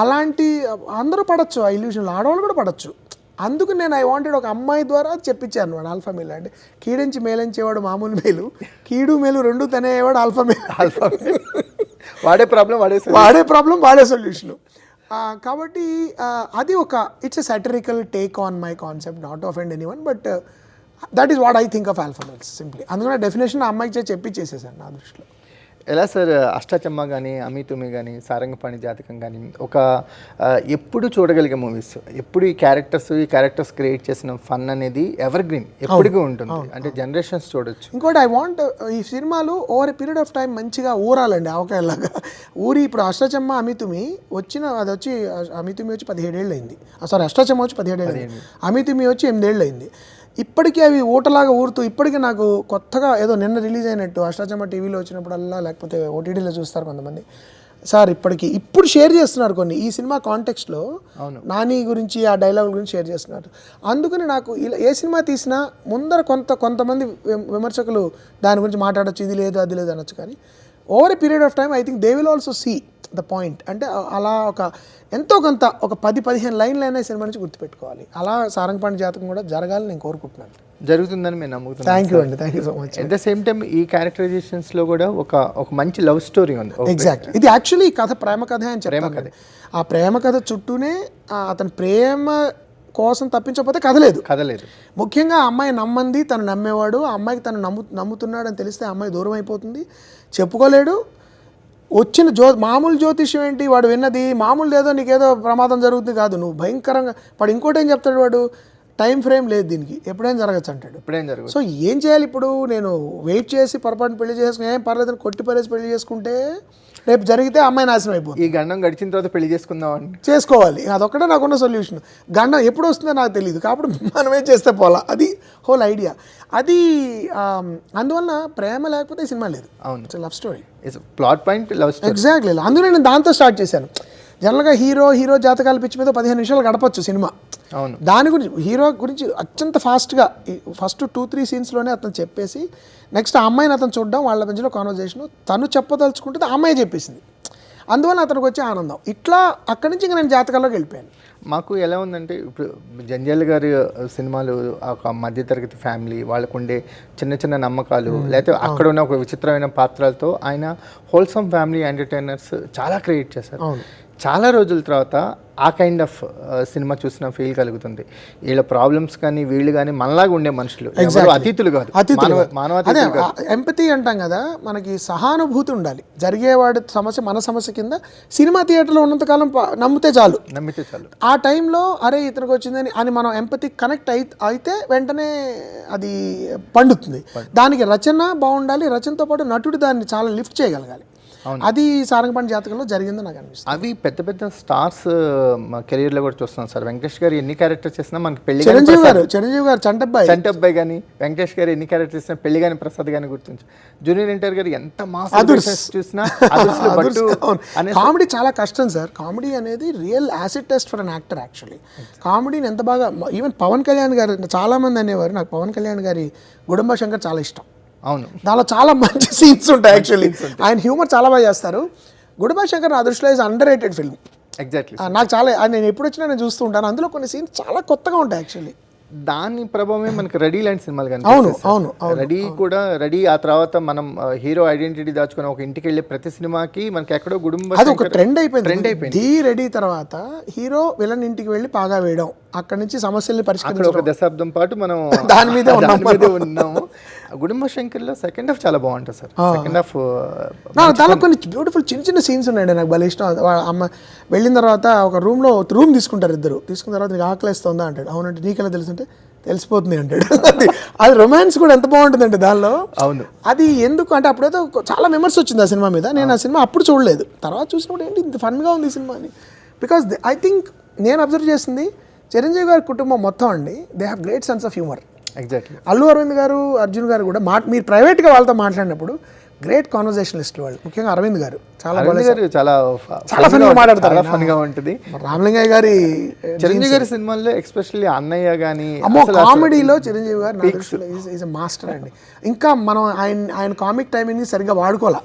అలాంటి అందరూ పడచ్చు ఆ ఇల్యూజన్లో, ఆడవాళ్ళు కూడా పడచ్చు. అందుకు నేను ఐ వాంటెడ్ ఒక అమ్మాయి ద్వారా చెప్పించాను వాడు ఆల్ఫా మేల్ అంటే కీడించి మేలించేవాడు మామూలు మేలు, కీడు మేలు రెండు తనేవాడు ఆల్ఫా మేల్. వాడే ప్రాబ్లం వాడే సొల్యూషన్. కాబట్టి అది ఒక it's a satirical take on my concept, not offend anyone, but that is what I think of alpha males simply. అందుకని డెఫినేషన్ అమ్మాయికి చెప్పిచ్చేసేసాను నా దృష్టిలో. ఎలా సార్ అష్టాచమ్మ కానీ, అమితుమి కానీ, సారంగపాణి జాతకం కానీ ఒక ఎప్పుడు చూడగలిగే మూవీస్, ఎప్పుడు ఈ క్యారెక్టర్స్ క్రియేట్ చేసిన ఫన్ అనేది ఎవర్ గ్రీన్ ఎప్పటికీ ఉంటుంది, అంటే జనరేషన్స్ చూడొచ్చు. ఇంకోటి ఐ వాంట్ ఈ సినిమాలు over a period of time మంచిగా ఊరాలండి ఆవకాయలాగా ఊరి. ఇప్పుడు అష్టాచమ్మ అమితుమి అమితుమి వచ్చి 17 ఏళ్ళు అయింది, సారీ అష్టాచమ్మ వచ్చి 17 ఏళ్ళు అయింది, అమితుమి వచ్చి 8 ఏళ్ళు అయింది. ఇప్పటికీ అవి ఊటలాగా ఊరుతూ ఇప్పటికీ నాకు కొత్తగా ఏదో నిన్న రిలీజ్ అయినట్టు అష్టాచమ్మ టీవీలో వచ్చినప్పుడల్లా, లేకపోతే ఓటీటీలో చూస్తారు కొంతమంది సార్, ఇప్పుడు షేర్ చేస్తున్నారు కొన్ని ఈ సినిమా కాంటెక్స్ట్లో నాని గురించి ఆ డైలాగ్ గురించి షేర్ చేస్తున్నారు. అందుకని నాకు ఇలా ఏ సినిమా తీసినా ముందర కొంతమంది విమర్శకులు దాని గురించి మాట్లాడచ్చు, ఇది లేదు అది లేదు అనొచ్చు, కానీ over a period of time I think they will also see the point. అంటే అలా ఎంతో కొంత ఒక 10-15 లైన్లు అయినా సినిమా నుంచి గుర్తుపెట్టుకోవాలి. అలా సారంగపాణి జాతకం కూడా జరగాలని నేను కోరుకుంటున్నాను. జరుగుతుందని మేము నమ్ముతున్నాను. థ్యాంక్ యూ అండి, thank you so much. At the same time ఈ క్యారెక్టరైజేషన్స్లో కూడా ఒక మంచి లవ్ స్టోరీ ఉంది. ఎగ్జాక్ట్, ఇది యాక్చువల్లీ ఈ కథ ప్రేమ కథ అని చెప్పాను. ఆ ప్రేమ కథ చుట్టూనే అతని ప్రేమ కోసం తప్పించకపోతే కథలేదు. ముఖ్యంగా ఆ అమ్మాయి నమ్మంది, తను నమ్మేవాడు, ఆ అమ్మాయికి తను నమ్ముతున్నాడు అని తెలిస్తే ఆ అమ్మాయి దూరం అయిపోతుంది, చెప్పుకోలేడు. వచ్చిన మామూలు జ్యోతిష్యం ఏంటి, వాడు విన్నది మామూలు లేదో నీకేదో ప్రమాదం జరుగుతుంది కాదు, నువ్వు భయంకరంగా వాడు ఇంకోటి ఏం చెప్తాడు, వాడు టైం ఫ్రేమ్ లేదు దీనికి, ఎప్పుడైనా జరగచ్చు అంటాడు. సో ఏం చేయాలి ఇప్పుడు, నేను వెయిట్ చేసి పొరపాటున పెళ్లి చేసుకుని ఏం పర్లేదని కొట్టి పరేసి పెళ్లి చేసుకుంటే రేపు జరిగితే అమ్మాయి నాశనం అయిపోతుంది. ఈ గండం గడిచిన తర్వాత పెళ్లి చేసుకోవాలి, అదొక్కటే నాకున్న సొల్యూషన్. గండం ఎప్పుడు వస్తుందో నాకు తెలియదు, కాబట్టి మనమే చేస్తే పోలా, అది హోల్ ఐడియా. అది అందువల్ల ప్రేమ లేకపోతే సినిమా లేదు. అవును, love story, plot point love story. Exactly, అందులో నేను దాంతో స్టార్ట్ చేశాను. జనరల్గా హీరో జాతకాల పిచ్చి మీద 15 నిమిషాలు గడపచ్చు సినిమా. అవును, దాని గురించి హీరో గురించి అత్యంత ఫాస్ట్గా ఫస్ట్ 2-3 సీన్స్లోనే అతను చెప్పేసి నెక్స్ట్ ఆ అమ్మాయిని అతను చూడడం, వాళ్ళ మధ్యలో కాన్వర్జేషన్, తను చెప్పదలుచుకుంటే ఆ అమ్మాయి చెప్పేసింది, అందువల్ల అతనికి వచ్చే ఆనందం. ఇట్లా అక్కడి నుంచి ఇంకా నేను జాతకాల్లోకి వెళ్ళిపోయాను. మాకు ఎలా ఉందంటే ఇప్పుడు జంజాల్ గారి సినిమాలు ఒక మధ్యతరగతి ఫ్యామిలీ వాళ్ళకు ఉండే చిన్న నమ్మకాలు, లేకపోతే అక్కడ ఉన్న ఒక విచిత్రమైన పాత్రలతో ఆయన హోల్సమ్ ఫ్యామిలీ ఎంటర్టైనర్స్ చాలా క్రియేట్ చేశారు. చాలా రోజుల తర్వాత ఆ కైండ్ ఆఫ్ సినిమా చూసిన ఫీల్ కలుగుతుంది. వీళ్ళ ప్రాబ్లమ్స్ కానీ వీళ్ళు కానీ మనలాగా ఉండే మనుషులు, అతిథులు కాదు, ఎంపతి అంటాం కదా, మనకి సహానుభూతి ఉండాలి. జరిగేవాడి సమస్య మన సమస్య కింద సినిమా థియేటర్లో ఉన్నంతకాలం నమ్మితే చాలు. ఆ టైంలో అరే ఇతనికి వచ్చిందని అని మనం ఎంపతి కనెక్ట్ అయితే వెంటనే అది పండుతుంది. దానికి రచన బాగుండాలి, రచనతో పాటు నటుడు దాన్ని చాలా లిఫ్ట్ చేయగలగాలి. అది సారంగపాణి జాతకంలో జరిగిందని నాకు అనిపిస్తుంది. అవి పెద్ద స్టార్స్ కెరీర్ లో కూడా చూస్తున్నాం సార్. వెంకటేష్ గారు ఎన్ని క్యారెక్టర్స్ చేసినా మనకి పెళ్లి, చిరంజీవి గారు చంటబ్బాయి కానీ, వెంకటేష్ గారు ఎన్ని క్యారెక్టర్స్ చేసినా పెళ్లి కానీ ప్రసాద్ గాని గుర్తించు. జూనియర్ ఎన్టీఆర్ గారు ఎంత మాస్ చూసినా కామెడీ చాలా కష్టం సార్. కామెడీ అనేది real acid test for an actor. Actually కామెడీని ఎంత బాగా, ఈవెన్ పవన్ కళ్యాణ్ గారు చాలా మంది అనేవారు, నాకు పవన్ కళ్యాణ్ గారి గుడుంబ శంకర్ చాలా ఇష్టం. అవును, దానిలో చాలా మంచి సీన్స్ ఉంటాయి. యాక్చువల్లీ ఆయన హ్యూమర్ చాలా బాగా చేస్తారు. గుడుంబ శంకర్ నా దృష్టిలో is under rated film. Exactly, నాకు చాలా, నేను ఎప్పుడు వచ్చినా నేను చూస్తూ ఉంటాను. అందులో కొన్ని సీన్స్ చాలా కొత్తగా ఉంటాయి. యాక్చువల్లీ దాని ప్రభావమే మనకి రెడీ లాంటి సినిమాలు కనిపిస్తాయి. అవును, రెడీ ఆ తర్వాత మనం హీరో ఐడెంటిటీ దాచుకుని ఒక ఇంటికి వెళ్ళే ప్రతి సినిమాకి మనకి ఎక్కడో కుటుంబ అది ఒక ట్రెండ్ అయిపోయింది. ధీ రెడీ తర్వాత హీరో విలన్ ఇంటికి వెళ్ళి పాగా వేయడం, అక్కడి నుంచి సమస్యల్ని పరిష్కరించడం, ఒక దశాబ్దం పాటు మనం దాని మీద ఉన్నాము. గుడుంబ శంకర్లో సెకండ్ హాఫ్ చాలా బాగుంటుంది సార్. సెకండ్ హాఫ్ దానిలో కొన్ని బ్యూటిఫుల్ చిన్న సీన్స్ ఉన్నాయండి, నాకు భలే ఇష్టం. అమ్మ వెళ్ళిన తర్వాత ఒక రూమ్ తీసుకుంటారు ఇద్దరు. తీసుకున్న తర్వాత నీకు ఆకలిస్తుందా అంటాడు. అవునంటే నీకెలా తెలుసుంటే తెలిసిపోతుంది అంటాడు. అది రొమాన్స్ కూడా ఎంత బాగుంటుందంటే దానిలో. అవును, అది ఎందుకు అంటే అప్పుడైతే చాలా విమర్శ వచ్చింది ఆ సినిమా మీద. నేను ఆ సినిమా అప్పుడు చూడలేదు, తర్వాత చూసినప్పుడు ఏంటి ఇంత ఫన్గా ఉంది ఈ సినిమా అని. బికాస్ ఐ థింక్ నేను అబ్జర్వ్ చేసింది చిరంజీవి గారి కుటుంబం మొత్తం అండి, they have great sense of humour. Exactly. Allu Aravind గారు, అర్జున్ గారు కూడా మీరు ప్రైవేట్గా వాళ్ళతో మాట్లాడినప్పుడు గ్రేట్ కాన్వర్జేషనలిస్ట్ వాళ్ళు. ముఖ్యంగా అరవింద్ గారు చాలా ఫన్గా మాట్లాడతారు, ఫన్గా ఉంటుంది. రామలింగయ్య గారి, చిరంజీవి గారి సినిమాల్లో ఎస్పెషల్లీ అన్నయ్య కానీ, కామెడీలో చిరంజీవి గారు ఈజ్ ఎ మాస్టర్ అండి. ఇంకా మనం ఆయన కామిక్ టైమింగ్ని సరిగ్గా వాడుకోవాలా.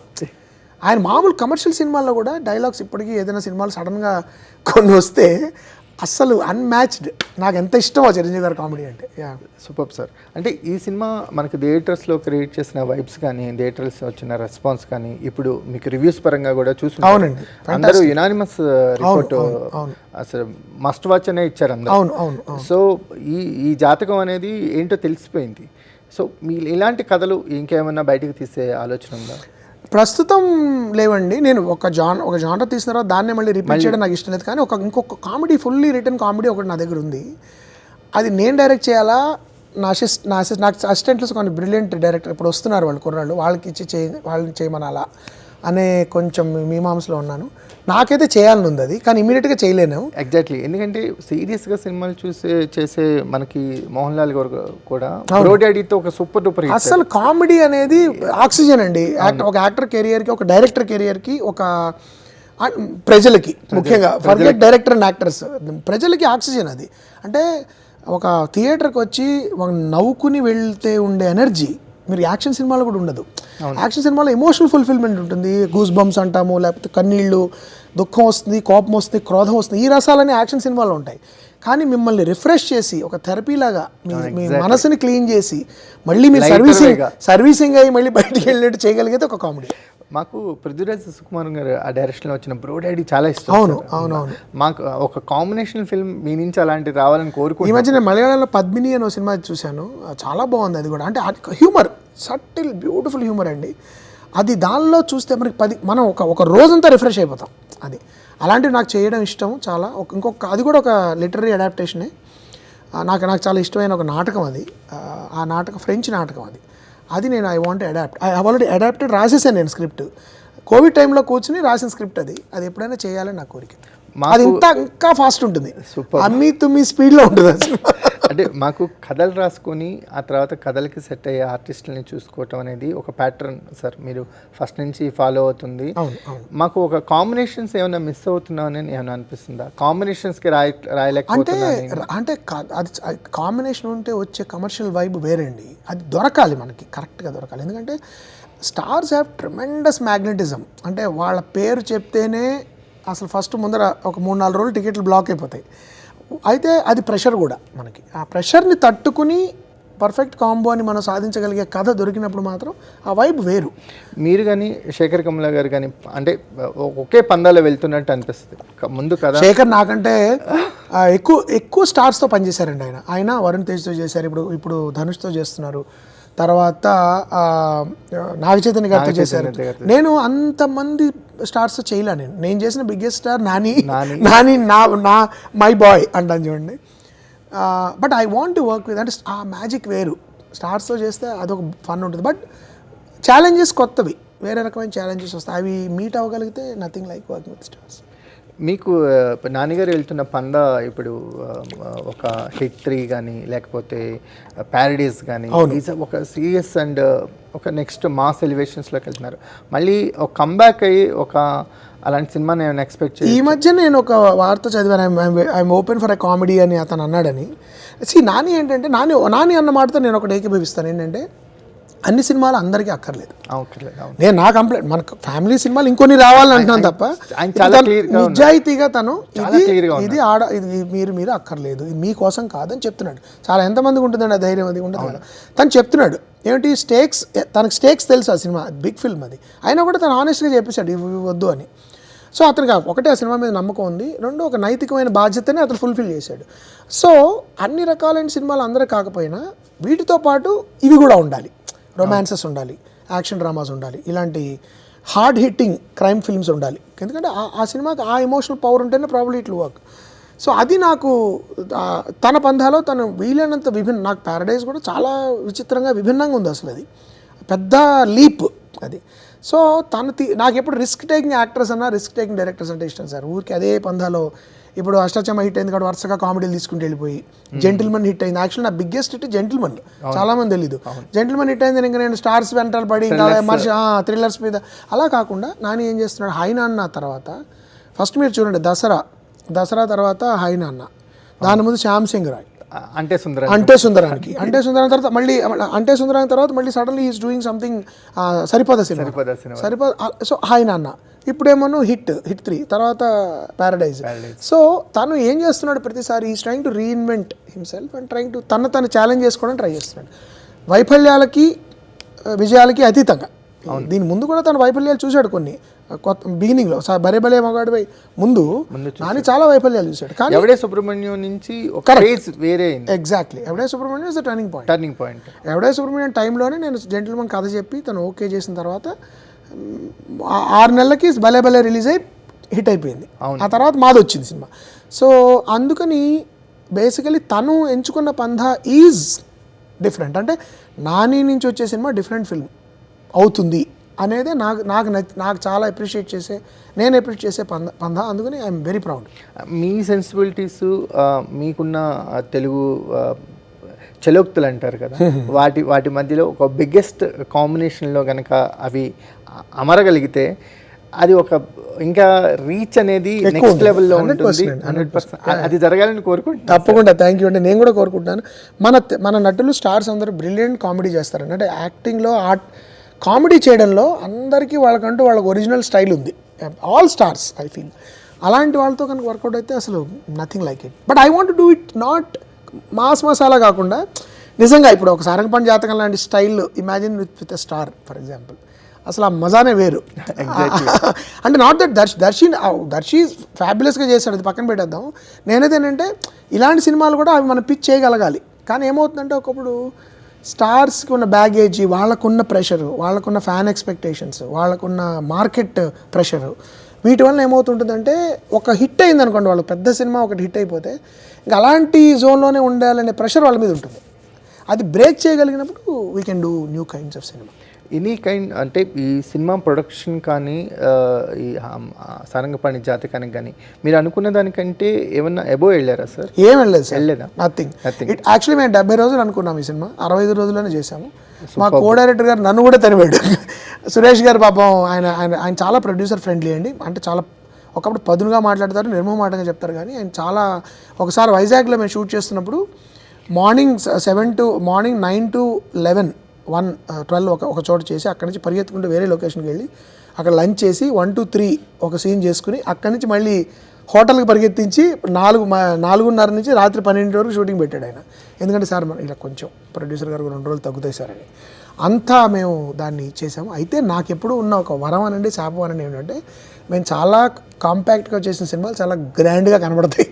ఆయన మామూలు కమర్షియల్ సినిమాల్లో కూడా డైలాగ్స్ ఇప్పటికీ ఏదైనా సినిమాలు సడన్గా కొన్ని వస్తే అస్సలు అన్మ్యాచ్డ్. నాకు ఎంత ఇష్టమో చిరంజీవి గారి కామెడీ అంటే. Super sir. అంటే ఈ సినిమా మనకి థియేటర్స్లో క్రియేట్ చేసిన వైబ్స్ కానీ, థియేటర్స్ వచ్చిన రెస్పాన్స్ కానీ, ఇప్పుడు మీకు రివ్యూస్ పరంగా కూడా చూసి అవునండి, అందరూ యునానిమస్ రిపోర్ట్ అసలు మస్ట్ వాచ్ అనే ఇచ్చారు అందరూ. అవును. సో ఈ జాతకం అనేది ఏంటో తెలిసిపోయింది. సో మీ ఇలాంటి కథలు ఇంకేమైనా బయటకు తీసే ఆలోచన ఉందా? ప్రస్తుతం లేవండి. నేను ఒక జానర్ తీసిన తర్వాత దాన్నే మళ్ళీ రిపీట్ చేయడం నాకు ఇష్టం లేదు. కానీ ఇంకొక కామెడీ, ఫుల్లీ రిటర్న్ కామెడీ ఒకటి నా దగ్గర ఉంది. అది నేను డైరెక్ట్ చేయాలా, నాకు అసిస్టెంట్స్ కొన్ని బ్రిలియంట్ డైరెక్టర్ ఇప్పుడు వస్తున్నారు, వాళ్ళు కుర్రాళ్ళు, వాళ్ళకి ఇచ్చి వాళ్ళని చేయమనాలా అనే కొంచెం మీమాంసలో ఉన్నాను. నాకైతే చేయాలని ఉంది అది, కానీ ఇమీడియట్గా చేయలేను. ఎగ్జాక్ట్లీ. ఎందుకంటే సీరియస్గా సినిమాలు చేసే మనకి మోహన్ లాల్ గారు కూడా బ్రో డాడీతో ఒక సూపర్ డూపర్ హిట్. అసలు కామెడీ అనేది ఆక్సిజన్ అండి. ఒక యాక్టర్ కెరియర్కి, ఒక డైరెక్టర్ కెరియర్కి, ఒక ప్రజలకి, ముఖ్యంగా ఫర్గెట్ డైరెక్టర్ అండ్ యాక్టర్స్, ప్రజలకి ఆక్సిజన్ అది. అంటే ఒక థియేటర్కి వచ్చి నవ్వుకుని వెళ్తే ఉండే ఎనర్జీ మీరు యాక్షన్ సినిమాలో కూడా ఉండదు. యాక్షన్ సినిమాలో ఎమోషనల్ ఫుల్ఫిల్మెంట్ ఉంటుంది, గూస్ బంప్స్ అంటాము, లేకపోతే కన్నీళ్ళు, దుఃఖం వస్తుంది, కోపం వస్తుంది, క్రోధం వస్తుంది, ఈ రసాలన్నీ యాక్షన్ సినిమాలో ఉంటాయి. కానీ మిమ్మల్ని రిఫ్రెష్ చేసి ఒక థెరపీ లాగా మీ మనసుని క్లీన్ చేసి మళ్ళీ మీరు సర్వీసింగ్ అయ్యి మళ్ళీ బయటికి వెళ్ళినట్టు చేయగలిగితే ఒక కామెడీ. మాకు పృథ్వీరాజ్ సుకుమార్ గారు ఆ డైరెక్షన్లో వచ్చిన బ్రో డాడీ చాలా ఇష్టం. అవును. మాకు ఒక కాంబినేషన్ ఫిల్మ్ మీ నుంచి అలాంటివి రావాలని కోరుకుంటున్నాను. ఈ మధ్య నేను మలయాళంలో పద్మిని అనే సినిమా చూశాను, చాలా బాగుంది అది కూడా. అంటే హ్యూమర్, సటిల్ బ్యూటిఫుల్ హ్యూమర్ అండి అది. దానిలో చూస్తే మనకి మనం ఒక రోజంతా రిఫ్రెష్ అయిపోతాం. అది అలాంటివి నాకు చేయడం ఇష్టం చాలా. అది కూడా ఒక లిటరీ అడాప్టేషనే. నాకు చాలా ఇష్టమైన ఒక నాటకం అది. ఆ నాటకం ఫ్రెంచ్ నాటకం అది నేను I want adapt. I already adapted, రాసేసాను నేను స్క్రిప్ట్. కోవిడ్ టైంలో కూర్చుని రాసిన స్క్రిప్ట్ అది ఎప్పుడైనా చేయాలని నా కోరిక. అది ఇంకా ఫాస్ట్ ఉంటుంది, అమ్మి తుమ్మి స్పీడ్లో ఉంటుంది అసలు. అంటే మాకు కథలు రాసుకొని ఆ తర్వాత కథలకి సెట్ అయ్యే ఆర్టిస్టులని చూసుకోవటం అనేది ఒక ప్యాటర్న్ సార్, మీరు ఫస్ట్ నుంచి ఫాలో అవుతుంది. మాకు ఒక కాంబినేషన్స్ ఏమైనా మిస్ అవుతున్నామని ఏమైనా అనిపిస్తుందా? కాంబినేషన్స్కి రాయలేకపోతున్నా అంటే అది కాంబినేషన్ ఉంటే వచ్చే కమర్షియల్ వైబ్ వేరండి. అది దొరకాలి మనకి, కరెక్ట్గా దొరకాలి. ఎందుకంటే స్టార్స్ హ్యావ్ ట్రెమెండస్ మ్యాగ్నెటిజం. అంటే వాళ్ళ పేరు చెప్తేనే అసలు ఫస్ట్ ముందర ఒక 3-4 రోజులు టికెట్లు బ్లాక్ అయిపోతాయి. అయితే అది ప్రెషర్ కూడా మనకి. ఆ ప్రెషర్ని తట్టుకుని పర్ఫెక్ట్ కాంబో అని మనం సాధించగలిగే కథ దొరికినప్పుడు మాత్రం ఆ వైబ్ వేరు. మీరు కానీ శేఖర్ కమల గారు కానీ అంటే ఒకే పందాలో వెళ్తున్నట్టు అనిపిస్తుంది ముందు కదా. శేఖర్ నాకంటే ఎక్కువ స్టార్స్తో పనిచేశారండి ఆయన వరుణ్ తేజ్తో చేశారు, ఇప్పుడు ధనుష్తో చేస్తున్నారు, తర్వాత నాగ చైతన్య గారితో చేశారు. నేను అంతమంది స్టార్స్ చేయలే. నేను చేసిన బిగ్గెస్ట్ స్టార్ నాని నా మై బాయ్ అంటాను చూడండి. But I want to work with, అంటే ఆ మ్యాజిక్ వేరు. స్టార్స్తో చేస్తే అదొక ఫన్ ఉంటుంది. బట్ ఛాలెంజెస్ కొత్తవి, వేరే రకమైన ఛాలెంజెస్ వస్తాయి. అవి మీట్ అవ్వగలిగితే nothing like working with stars. మీకు నాన్నగారు వెళ్తున్న పందా ఇప్పుడు ఒక హిట్ 3 కానీ లేకపోతే ప్యారడీస్ కానీ ఒక సీరియస్ అండ్ ఒక నెక్స్ట్ మాస్ ఎలివేషన్స్లోకి వెళ్తున్నారు. మళ్ళీ ఒక కంబ్యాక్ అయ్యి ఒక అలాంటి సినిమా నేను ఎక్స్పెక్ట్ చేయాలి. ఈ మధ్య నేను ఒక వార్త చదివాను, I'm open for a comedy అని అతను అన్నాడని. నాని ఏంటంటే నాని అన్న మాటతో నేను ఒకటి ఏకీభవిస్తాను. ఏంటంటే అన్ని సినిమాలు అందరికీ అక్కర్లేదు. నేను నా కంప్లైంట్, మనకు ఫ్యామిలీ సినిమాలు ఇంకొన్ని రావాలని అంటున్నాను తప్ప నిజాయితీగా తను ఇది మీరు అక్కర్లేదు, ఇది మీకోసం కాదని చెప్తున్నాడు. చాలా ఎంతమందికి ఉంటుందండి ఆ ధైర్యం, అది ఉండదు కదా. తను చెప్తున్నాడు ఏమిటి తనకు స్టేక్స్ తెలుసు, ఆ సినిమా బిగ్ ఫిల్మ్ అది, అయినా కూడా తను ఆనెస్ట్గా చెప్పేశాడు ఇవి వద్దు అని. సో అతనికి ఒకటే ఆ సినిమా మీద నమ్మకం ఉంది, రెండు ఒక నైతికమైన బాధ్యతని అతను ఫుల్ఫిల్ చేశాడు. సో అన్ని రకాలైన సినిమాలు అందరూ కాకపోయినా వీటితో పాటు ఇవి కూడా ఉండాలి, రొమాన్సెస్ ఉండాలి, యాక్షన్ డ్రామాస్ ఉండాలి, ఇలాంటి హార్డ్ హిట్టింగ్ క్రైమ్ ఫిల్మ్స్ ఉండాలి. ఎందుకంటే ఆ సినిమాకి ఆ ఎమోషనల్ పవర్ ఉంటేనే probably it will work. So అది నాకు తన పంధాలో తను వీలైనంత నాకు ప్యారడైజ్ కూడా చాలా విచిత్రంగా విభిన్నంగా ఉంది అసలు. అది పెద్ద లీప్ అది. సో నాకు ఎప్పుడు రిస్క్ టేకింగ్ యాక్టర్స్ అన్నా రిస్క్ టేకింగ్ డైరెక్టర్స్ అంటే ఇష్టం సార్. ఊరికి అదే పంధాలో ఇప్పుడు అష్టాచమ్మ హిట్ అయింది కాబట్టి వరుసగా కామెడీలు తీసుకుంటూ వెళ్ళిపోయి, జెంటిల్మన్ హిట్ అయింది. యాక్చువల్ నా బిగ్గెస్ట్ హిట్ జెంటిల్మన్, చాలా మంది తెలీదు. జెంటిల్మన్ హిట్ అయింది, ఇంకా నేను స్టార్స్ వెంటలు పడి ఇంకా థ్రిల్లర్స్ మీద అలా కాకుండా నాని ఏం చేస్తున్నాడు, హై నాన్న తర్వాత ఫస్ట్ మీరు చూడండి దసరా తర్వాత హై నాన్న, దాని ముందు శ్యామ్ సింగ్ రాయ్ అంటే సుందరానికి తర్వాత మళ్ళీ తర్వాత మళ్ళీ suddenly is doing something Saripodhaa cinema. So hi నాన్న ఇప్పుడేమో హిట్ 3 తర్వాత ప్యారడైజ్. సో తను ఏం చేస్తున్నాడు ప్రతిసారి is trying to reinvent himself and trying to తను ఛాలెంజ్ చేసుకోవడానికి ట్రై చేస్తున్నాడు, వైఫల్యాలకి విజయాలకి అతీతంగా. దీని ముందు కూడా తను వైఫల్యాలు చూశాడు కొన్ని, కొత్త బిగినింగ్లో భలే భలే మగాడిపై ముందు నాని చాలా వైఫల్యాలు చూశాడు. కానీ ఎవడే సుబ్రహ్మణ్యం నుంచి ఒక ఫేజ్ వేరే exactly Yevade Subrahmanyam is the turning point. ఎవడే సుబ్రహ్మణ్యం టైంలోనే నేను జెంటిల్మెన్ కథ చెప్పి తను ఓకే చేసిన తర్వాత 6 నెలలకి భలే భలే రిలీజ్ అయ్యి హిట్ అయిపోయింది. ఆ తర్వాత మాది వచ్చింది సినిమా. సో అందుకని బేసికలీ తను ఎంచుకున్న పంధా ఈజ్ డిఫరెంట్. అంటే నాని నుంచి వచ్చే సినిమా డిఫరెంట్ ఫిల్మ్ అవుతుంది అనేదే నాకు చాలా అప్రిషియేట్ చేసే పందా. అందుకని I'm very proud. Me sensibilities, మీకున్న తెలుగు చలోక్తులు అంటారు కదా, వాటి మధ్యలో ఒక బిగ్గెస్ట్ కాంబినేషన్లో కనుక అవి అమరగలిగితే అది ఒక ఇంకా రీచ్ అనేది నెక్స్ట్ లెవెల్లో ఉంటుంది. 100% అది జరగాలని కోరుకుంటున్నాను. తప్పకుండా, థ్యాంక్ యూ అండి. నేను కూడా కోరుకుంటున్నాను. మన నటులు స్టార్స్ అందరూ బ్రిలియంట్ కామెడీ చేస్తారండి. అంటే యాక్టింగ్లో కామెడీ చేయడంలో అందరికీ వాళ్ళకంటూ వాళ్ళకి ఒరిజినల్ స్టైల్ ఉంది, ఆల్ స్టార్స్ ఐ ఫీల్. అలాంటి వాళ్ళతో కనుక వర్కౌట్ అయితే అసలు nothing like it. But I want do it not mass masala కాకుండా నిజంగా ఇప్పుడు ఒక సారంగపాణి జాతకం లాంటి style imagine with a star for example, అసలు ఆ మజానే వేరు. అంటే నాట్ దట్ దర్శి ఫ్యాబులస్గా చేశాడు, అది పక్కన పెట్టేద్దాం. నేనైతే ఏంటంటే ఇలాంటి సినిమాలు కూడా అవి మనం పిచ్ చేయగలగాలి. కానీ ఏమవుతుందంటే ఒకప్పుడు స్టార్స్కి ఉన్న బ్యాగేజీ, వాళ్ళకున్న ప్రెషరు, వాళ్ళకున్న ఫ్యాన్ ఎక్స్పెక్టేషన్స్, వాళ్ళకున్న మార్కెట్ ప్రెషరు, వీటి వల్ల ఏమవుతుంటుందంటే ఒక హిట్ అయింది అనుకోండి, వాళ్ళకి పెద్ద సినిమా ఒకటి హిట్ అయిపోతే ఇంకా అలాంటి జోన్లోనే ఉండాలనే ప్రెషర్ వాళ్ళ మీద ఉంటుంది. అది బ్రేక్ చేయగలిగినప్పుడు we can do new kinds of cinema. Any kind అంటే ఈ సినిమా ప్రొడక్షన్ కానీ ఈ సారంగపాణి జాతకానికి కానీ మీరు అనుకున్న దానికంటే ఏమన్నా అబోవ్ వెళ్ళారా సార్? ఏం వెళ్ళలేదు సార్, వెళ్ళలేదా? నథింగ్. ఇట్ యాక్చువల్లీ మేము 70 రోజులు అనుకున్నాం ఈ సినిమా, 65 రోజుల్లోనే చేసాము. మా కో డైరెక్టర్ గారు నన్ను కూడా తరివాడు. సురేష్ గారు పాపం ఆయన చాలా ప్రొడ్యూసర్ ఫ్రెండ్లీ అండి. అంటే చాలా ఒకప్పుడు పదునుగా మాట్లాడతారు, నిర్మమాటంగా చెప్తారు. కానీ ఆయన చాలా, ఒకసారి వైజాగ్లో మేము షూట్ చేస్తున్నప్పుడు మార్నింగ్ 9 to 11, 12 ఒక చోట చేసి అక్కడి నుంచి పరిగెత్తుకుంటూ వేరే లొకేషన్కి వెళ్ళి అక్కడ లంచ్ చేసి 1 to 3 ఒక సీన్ చేసుకుని అక్కడి నుంచి మళ్ళీ హోటల్కి పరిగెత్తించి 4:30 నుంచి రాత్రి 12 వరకు షూటింగ్ పెట్టాడు ఆయన. ఎందుకంటే సార్ మన ఇలా కొంచెం ప్రొడ్యూసర్ గారు 2 రోజులు తగ్గుతాయి సార్ అని అంతా మేము దాన్ని చేసాము. అయితే నాకు ఎప్పుడు ఉన్న ఒక వరం అనండి, శాపం అనండి ఏంటంటే మేము చాలా కాంపాక్ట్గా చేసిన సినిమాలు చాలా గ్రాండ్గా కనబడతాయి.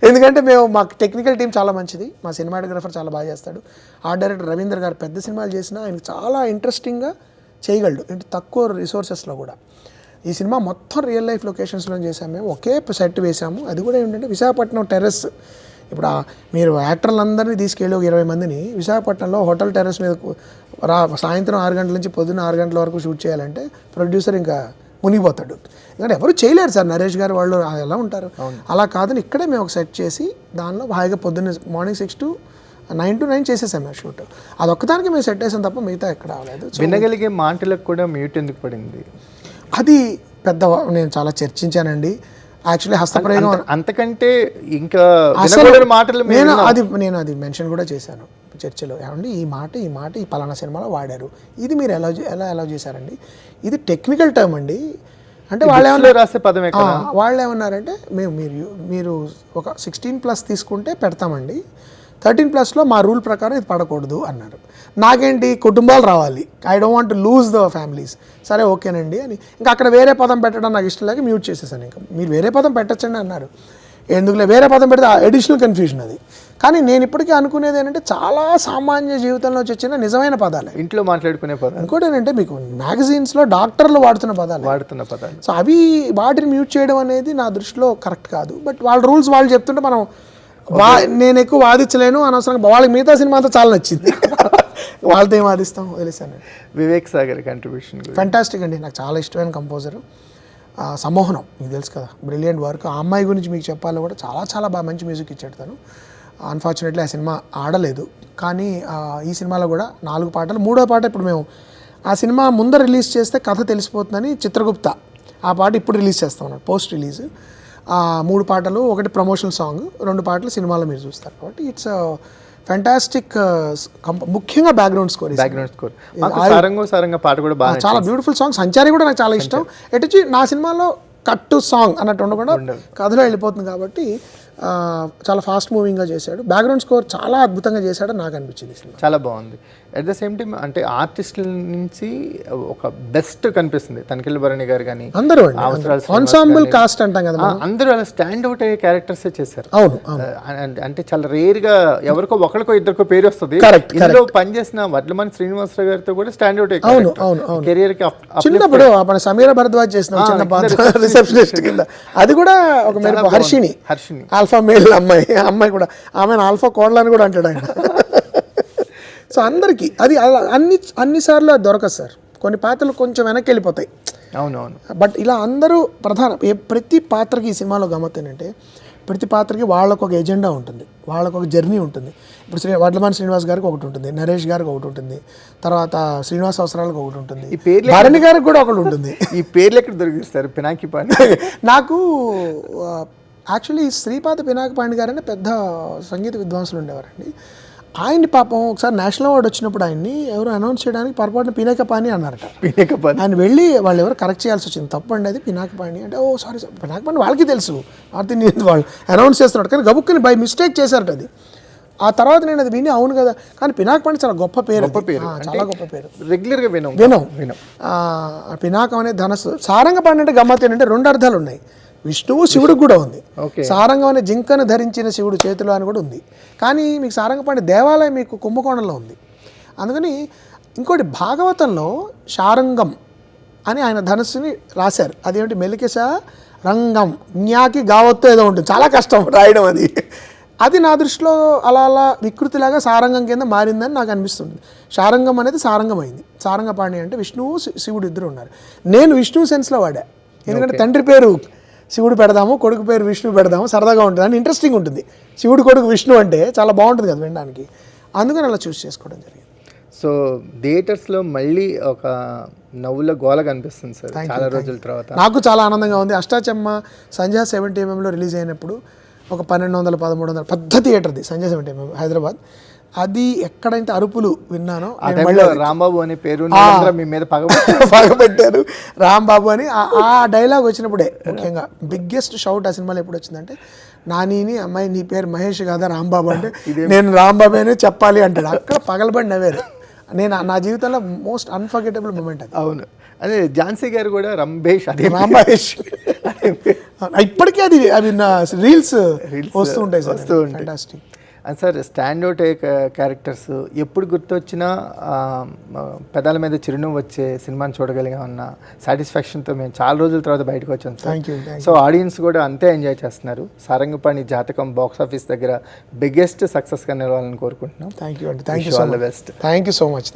ఎందుకంటే మాకు టెక్నికల్ టీం చాలా మంచిది, మా సినిమాటోగ్రఫర్ చాలా బాగా చేస్తాడు. ఆర్ట్ డైరెక్టర్ రవీంద్ర గారు పెద్ద సినిమాలు చేసినా ఆయనకు చాలా ఇంట్రెస్టింగ్గా చేయగలడు, అంటే తక్కువ రిసోర్సెస్లో కూడా. ఈ సినిమా మొత్తం రియల్ లైఫ్ లొకేషన్స్లో చేసాము మేము, ఒకే సెట్ వేసాము. అది కూడా ఏంటంటే విశాఖపట్నం టెర్రస్. ఇప్పుడు మీరు యాక్టర్లందరినీ తీసుకెళ్ళి ఒక 20 మందిని విశాఖపట్నంలో హోటల్ టెర్రస్ మీద సాయంత్రం 6 గంటల నుంచి పొద్దున్న 6 గంటల వరకు షూట్ చేయాలంటే ప్రొడ్యూసర్ ఇంకా మునిగిపోతాడు. ఎందుకంటే ఎవరు చేయలేరు సార్, నరేష్ గారు వాళ్ళు ఎలా ఉంటారు. అలా కాదని ఇక్కడే మేము ఒక సెట్ చేసి దానిలో హాయిగా పొద్దున్న మార్నింగ్ 6 to 9 చేసేసాం మేము షూట్. అదొక్కదానికి మేము సెట్ చేసాం తప్ప మిగతా ఎక్కడ అవ్వలేదు. వినగలిగే మాటలకు కూడా మ్యూట్ ఎందుకు పడింది? అది పెద్ద నేను చాలా చర్చించానండి. యాక్చువల్లీ హస్తప్రయోగం అంతకంటే ఇంకా మాటలు నేను అది మెన్షన్ కూడా చేశాను చర్చలో. ఏమండి ఈ మాట ఈ పలానా సినిమాలో వాడారు, ఇది మీరు ఎలా చేశారండి, ఇది టెక్నికల్ టర్మ్ అండి. అంటే వాళ్ళు ఏమన్నారంటే మీరు ఒక 16+ తీసుకుంటే పెడతామండి, 13+లో మా రూల్ ప్రకారం ఇది పడకూడదు అన్నారు. నాకేంటి కుటుంబాలు రావాలి, I don't want to lose the families. సరే ఓకేనండి అని ఇంకా అక్కడ వేరే పదం పెట్టడం నాకు ఇష్టం లేక మ్యూట్ చేసేసాను. ఇంకా మీరు వేరే పదం పెట్టచ్చండి అన్నారు. ఎందుకులే వేరే పదం పెడితే అడిషనల్ కన్ఫ్యూజన్ అది. కానీ నేను ఇప్పటికీ అనుకునేది ఏంటంటే చాలా సామాన్య జీవితంలో వచ్చిన నిజమైన పదాలు, ఇంట్లో మాట్లాడుకునే పదాలు. ఇంకోటి ఏంటంటే మీకు మ్యాగజైన్స్లో డాక్టర్లు వాడుతున్న పదాలు. సో అవి వాటిని మ్యూట్ చేయడం అనేది నా దృష్టిలో కరెక్ట్ కాదు. బట్ వాళ్ళ రూల్స్ వాళ్ళు చెప్తుంటే మనం నేను ఎక్కువ వాదించలేను అనవసరంగా. వాళ్ళకి మిగతా సినిమా అంతా చాలా నచ్చింది, వాళ్ళతో ఏం వాదిస్తాం వదిలేసాను. వివేక్ సాగర్ కంట్రిబ్యూషన్ ఫ్యాంటాస్టిక్ అండి, నాకు చాలా ఇష్టమైన కంపోజరు. సమ్మోహనం మీకు తెలుసు కదా, బ్రిలియంట్ వర్క్. ఆ అమ్మాయి గురించి మీకు చెప్పాలో కూడా చాలా బాగా మంచి మ్యూజిక్ ఇచ్చాడు తను. అన్ఫార్చునేట్లీ ఆ సినిమా ఆడలేదు. కానీ ఈ సినిమాలో కూడా 4 పాటలు, 3వ పాట ఇప్పుడు మేము ఆ సినిమా ముందర రిలీజ్ చేస్తే కథ తెలిసిపోతుందని చిత్రగుప్త ఆ పాట ఇప్పుడు రిలీజ్ చేస్తాం అన్నమాట, పోస్ట్ రిలీజ్. 3 పాటలు, 1 ప్రమోషనల్ సాంగ్, 2 పాటలు సినిమాలో మీరు చూస్తారు. కాబట్టి ఇట్స్ ఫ్యాంటాస్టిక్ ముఖ్యంగా బ్యాక్గ్రౌండ్ స్కోర్. సారంగ పాట కూడా బాగా చాలా బ్యూటిఫుల్ సాంగ్. సంచారి కూడా నాకు చాలా ఇష్టం. ఎటుచి నా సినిమాలో కట్టు సాంగ్ అన్నట్టు ఉండకుండా కథలో వెళ్ళిపోతుంది కాబట్టి చాలా ఫాస్ట్ మూవింగ్గా చేశాడు. బ్యాక్గ్రౌండ్ స్కోర్ చాలా అద్భుతంగా చేశాడు నాకు అనిపించింది సినిమా. చాలా బాగుంది. అట్ ద సేమ్ టైం అంటే ఆర్టిస్టుల నుంచి ఒక బెస్ట్ కనిపిస్తుంది. తనికెళ్ళ భరణి గారు కానీ అందరూ ఆన్సాంబుల్ కాస్ట్ అంటాం కదా, అందరూ అలా స్టాండ్ అవుట్ అయ్యే క్యారెక్టర్స్ చేశారు. అవును, అంటే చాలా రేర్ గా ఎవరికో ఒకరికో ఇద్దరికో పేరు వస్తుంది. ఇందులో పనిచేసిన వడ్లమని శ్రీనివాసరావు గారితో కూడా స్టాండ్ అవుట్ అయ్యే కెరియర్ కి చిన్నప్పుడు మన సమీర భరద్వాజ్ చేసిన చిన్న రిసెప్షనిస్ట్ కింద అది కూడా ఒక మెరుపు. హర్షిని ఆల్ఫా మేల్ అమ్మాయి కూడా ఆమె ఆల్ఫా కోడలని కూడా అంటాడు ఆయన. సో అందరికీ అది అలా అన్నిసార్లు అది దొరకదు సార్. కొన్ని పాత్రలు కొంచెం వెనక్కి వెళ్ళిపోతాయి. అవునవును. బట్ ఇలా అందరూ ప్రతి పాత్రకి ఈ సినిమాలో గమ్మత్ ఏంటంటే ప్రతి పాత్రకి వాళ్ళకు ఒక ఎజెండా ఉంటుంది, వాళ్ళకు ఒక జర్నీ ఉంటుంది. ఇప్పుడు వడ్లమాన్ శ్రీనివాస్ గారికి ఒకటి ఉంటుంది, నరేష్ గారికి ఒకటి ఉంటుంది, తర్వాత శ్రీనివాస్ అవసరాలకు ఒకటి ఉంటుంది, భరణి గారికి కూడా ఒకటి ఉంటుంది. ఈ పేర్లు ఎక్కడ దొరికిస్తారు? పినాకి పాండే నాకు యాక్చువల్లీ శ్రీపాద పినాకి పాండే గారని పెద్ద సంగీత విద్వాంసులు ఉండేవారండి. ఆయన్ని పాపం ఒకసారి నేషనల్ అవార్డు వచ్చినప్పుడు ఆయన్ని ఎవరు అనౌన్స్ చేయడానికి పొరపాటున పినాకపాణి అన్నారట. ఆయన వెళ్ళి వాళ్ళు ఎవరు కరెక్ట్ చేయాల్సి వచ్చింది, తప్పండి అది పినాకపాణి అంటే, ఓ సారీ సార్ పినాకపాణి వాళ్ళకి తెలుసు, నార్త్ ఇండియన్ వాళ్ళు అనౌన్స్ చేస్తున్నాడు కానీ గబుక్కుని బై మిస్టేక్ చేశారట అది. ఆ తర్వాత నేను అది విని అవును కదా, కానీ పినాకపాణి చాలా గొప్ప పేరు, చాలా గొప్ప పేరు, రెగ్యులర్గా వినం. పినాకం అనే ధనస్సు. సారంగపాణి అంటే గమ్మత్ ఏంటంటే రెండు అర్థాలు ఉన్నాయి. విష్ణువు శివుడికి కూడా ఉంది. సారంగం అనే జింకను ధరించిన శివుడు చేతిలో అని కూడా ఉంది. కానీ మీకు సారంగపాణి దేవాలయం మీకు కుంభకోణంలో ఉంది. అందుకని ఇంకోటి భాగవతంలో శారంగం అని ఆయన ధనస్సుని రాశారు. అదేంటి మెలికేస రంగం జ్ఞాకి గావత్తు ఏదో ఉంటుంది, చాలా కష్టం రాయడం అది. అది నా దృష్టిలో అలా అలా వికృతిలాగా సారంగం కింద మారిందని నాకు అనిపిస్తుంది. శారంగం అనేది సారంగం అయింది. సారంగపాణి అంటే విష్ణువు శివుడు ఇద్దరు ఉన్నారు. నేను విష్ణువు సెన్స్లో వాడా, ఎందుకంటే తండ్రి పేరు శివుడు పెడదాము, కొడుకు పేరు విష్ణువు పెడదాము, సరదాగా ఉంటుంది అని ఇంట్రెస్టింగ్ ఉంటుంది. శివుడు కొడుకు విష్ణు అంటే చాలా బాగుంటుంది కదా వినడానికి, అందుకని అలా చూస్ చేసుకోవడం జరిగింది. సో థియేటర్స్లో మళ్ళీ ఒక నవ్వుల గోల కనిపిస్తుంది సార్ చాలా రోజుల తర్వాత. నాకు చాలా ఆనందంగా ఉంది. అష్టాచెమ్మ సంధ్యా 70mm రిలీజ్ అయినప్పుడు ఒక 1200-1300 పెద్ద థియేటర్ది సంధ్యా 70mm హైదరాబాద్. అది ఎక్కడైతే అరుపులు విన్నానో, రాంబాబు అనే పేరు మీ మీద పగబెట్టారు రాంబాబు అని. ఆ డైలాగ్ వచ్చినప్పుడే ముఖ్యంగా బిగ్గెస్ట్ షౌట్ ఆ సినిమాలో ఎప్పుడు వచ్చిందంటే, నానీని అమ్మాయి నీ పేరు మహేష్ కాదా రాంబాబు అంటే, నేను రాంబాబు అనే చెప్పాలి అంటాడు. అక్కడ పగలబడి నవ్వారు. నేను నా జీవితంలో మోస్ట్ అన్ఫర్గెటబుల్ మూమెంట్ అది. అవును, అదే ఝాన్సీ గారు కూడా రంభేష్, అదే రాంబేష్ ఇప్పటికీ అది అవి రీల్స్ వస్తూ ఉంటాయి sir, fantastic. And sir standout అయ్యే క్యారెక్టర్స్ ఎప్పుడు గుర్తొచ్చినా పెదాల మీద చిరునవ్వు వచ్చే సినిమాని చూడగలిగామన్న సాటిస్ఫాక్షన్తో మేము చాలా రోజుల తర్వాత బయటకు వచ్చాం సార్. సో ఆడియన్స్ కూడా అంతే ఎంజాయ్ చేస్తున్నారు. సారంగపాణి జాతకం బాక్స్ ఆఫీస్ దగ్గర బిగ్గెస్ట్ సక్సెస్గా నిలవాలని కోరుకుంటున్నాం. థ్యాంక్ యూ అండి, థ్యాంక్ యూ సో మచ్.